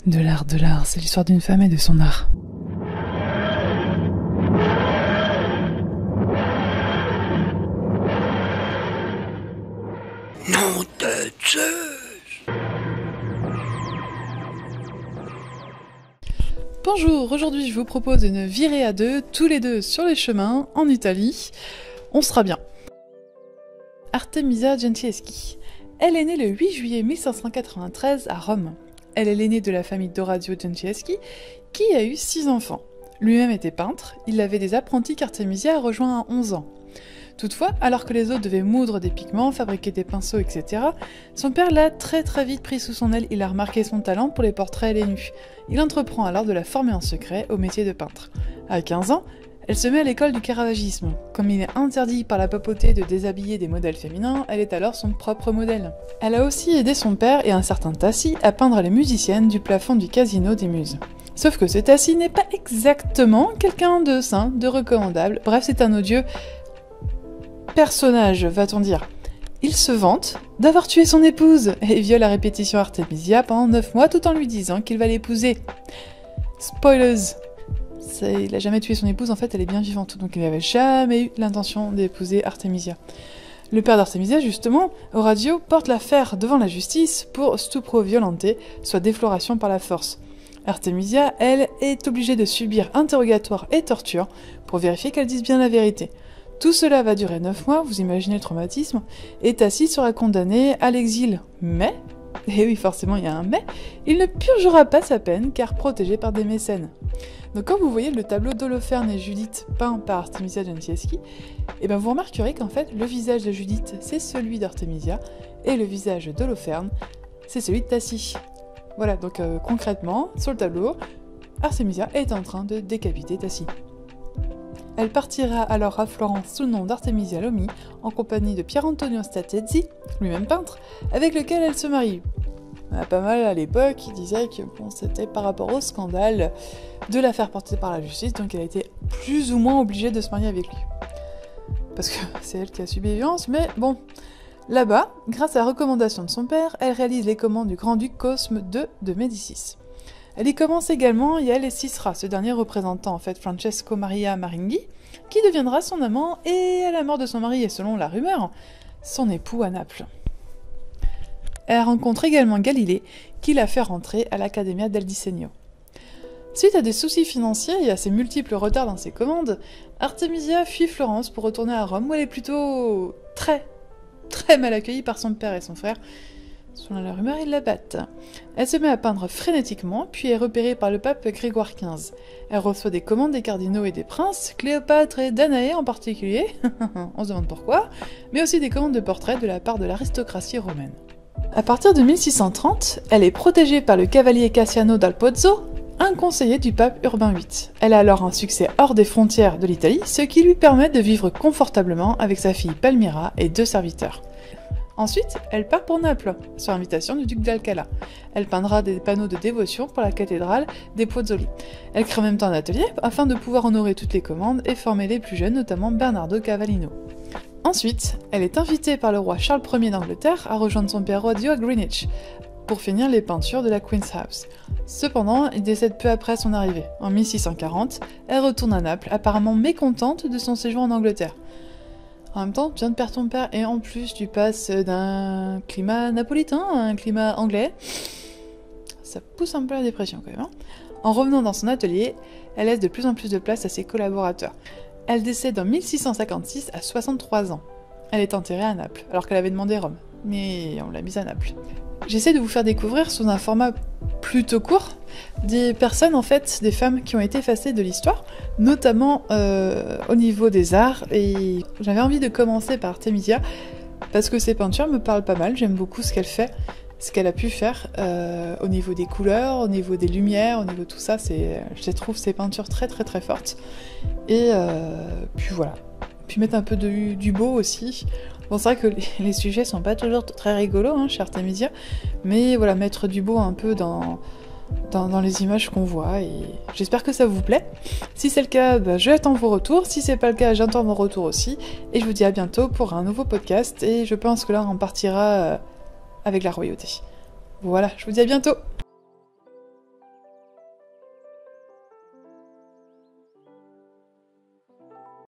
De l'art, c'est l'histoire d'une femme et de son art. Nom de Zeus! Bonjour, aujourd'hui je vous propose une virée à deux, tous les deux sur les chemins, en Italie. On sera bien. Artemisia Gentileschi. Elle est née le 8 juillet 1593 à Rome. Elle est l'aînée de la famille d'Orazio Gentileschi, qui a eu 6 enfants. Lui-même était peintre, il avait des apprentis qu'Artemisia a rejoints à 11 ans. Toutefois, alors que les autres devaient moudre des pigments, fabriquer des pinceaux, etc., son père l'a très vite pris sous son aile, il a remarqué son talent pour les portraits et les nus. Il entreprend alors de la former en secret au métier de peintre. À 15 ans, elle se met à l'école du caravagisme. Comme il est interdit par la papauté de déshabiller des modèles féminins, elle est alors son propre modèle. Elle a aussi aidé son père et un certain Tassi à peindre les musiciennes du plafond du Casino des Muses. Sauf que ce Tassi n'est pas exactement quelqu'un de sain, de recommandable, bref c'est un odieux personnage, va-t-on dire. Il se vante d'avoir tué son épouse et viole à répétition Artemisia pendant 9 mois tout en lui disant qu'il va l'épouser. Spoilers! Il n'a jamais tué son épouse, en fait elle est bien vivante, donc il n'avait jamais eu l'intention d'épouser Artemisia. Le père d'Artemisia, justement, Orazio, porte l'affaire devant la justice pour stupro violente, soit défloration par la force. Artemisia, elle, est obligée de subir interrogatoire et torture pour vérifier qu'elle dise bien la vérité. Tout cela va durer 9 mois, vous imaginez le traumatisme, et Tassi sera condamné à l'exil. Mais, et oui forcément il y a un mais, il ne purgera pas sa peine car protégé par des mécènes. Donc quand vous voyez le tableau d'Holoferne et Judith peint par Artemisia Gentileschi, et vous remarquerez qu'en fait le visage de Judith c'est celui d'Artemisia, et le visage d'Holoferne c'est celui de Tassi. Voilà, donc concrètement, sur le tableau, Artemisia est en train de décapiter Tassi. Elle partira alors à Florence sous le nom d'Artemisia Lomi, en compagnie de Pier Antonio Statezzi, lui-même peintre, avec lequel elle se marie. Il y en a pas mal à l'époque qui disaient que c'était par rapport au scandale de l'affaire portée par la justice, donc elle a été plus ou moins obligée de se marier avec lui. Parce que c'est elle qui a subi les violences, mais bon. Là-bas, grâce à la recommandation de son père, elle réalise les commandes du grand-duc Cosme II de Médicis. Elle y commence également et elle esquissera ce dernier représentant en fait Francesco Maria Maringhi, qui deviendra son amant et à la mort de son mari et selon la rumeur, son époux à Naples. Elle rencontre également Galilée, qui la fait rentrer à l'Accademia del Disegno. Suite à des soucis financiers et à ses multiples retards dans ses commandes, Artemisia fuit Florence pour retourner à Rome où elle est plutôt très mal accueillie par son père et son frère. Selon la rumeur, ils la battent. Elle se met à peindre frénétiquement, puis est repérée par le pape Grégoire XV. Elle reçoit des commandes des cardinaux et des princes, Cléopâtre et Danaé en particulier, on se demande pourquoi, mais aussi des commandes de portraits de la part de l'aristocratie romaine. À partir de 1630, elle est protégée par le cavalier Cassiano dal Pozzo, un conseiller du pape Urbain VIII. Elle a alors un succès hors des frontières de l'Italie, ce qui lui permet de vivre confortablement avec sa fille Palmira et 2 serviteurs. Ensuite, elle part pour Naples, sur invitation du duc d'Alcala. Elle peindra des panneaux de dévotion pour la cathédrale des Pozzuoli. Elle crée en même temps un atelier afin de pouvoir honorer toutes les commandes et former les plus jeunes, notamment Bernardo Cavallino. Ensuite, elle est invitée par le roi Charles Ier d'Angleterre à rejoindre son père Orazio à Greenwich, pour finir les peintures de la Queen's House. Cependant, il décède peu après son arrivée. En 1640, elle retourne à Naples, apparemment mécontente de son séjour en Angleterre. En même temps, tu viens de perdre ton père et en plus tu passes d'un climat napolitain à un climat anglais. Ça pousse un peu la dépression quand même. Hein. En revenant dans son atelier, elle laisse de plus en plus de place à ses collaborateurs. Elle décède en 1656 à 63 ans. Elle est enterrée à Naples, alors qu'elle avait demandé Rome. Mais on l'a mise à Naples. J'essaie de vous faire découvrir sous un format plutôt court des personnes en fait, des femmes qui ont été effacées de l'histoire, notamment au niveau des arts, et j'avais envie de commencer par Artemisia parce que ses peintures me parlent pas mal, j'aime beaucoup ce qu'elle fait, ce qu'elle a pu faire au niveau des couleurs, au niveau des lumières, au niveau de tout ça, je trouve ses peintures très fortes, et puis voilà, puis mettre un peu du beau aussi. Bon, c'est vrai que les sujets sont pas toujours très rigolos chez Artemisia, mais voilà, mettre du beau un peu dans les images qu'on voit, et j'espère que ça vous plaît. Si c'est le cas, j'attends vos retours, si c'est pas le cas, j'attends vos retours aussi, et je vous dis à bientôt pour un nouveau podcast, et je pense que là on partira avec la royauté. Voilà, je vous dis à bientôt.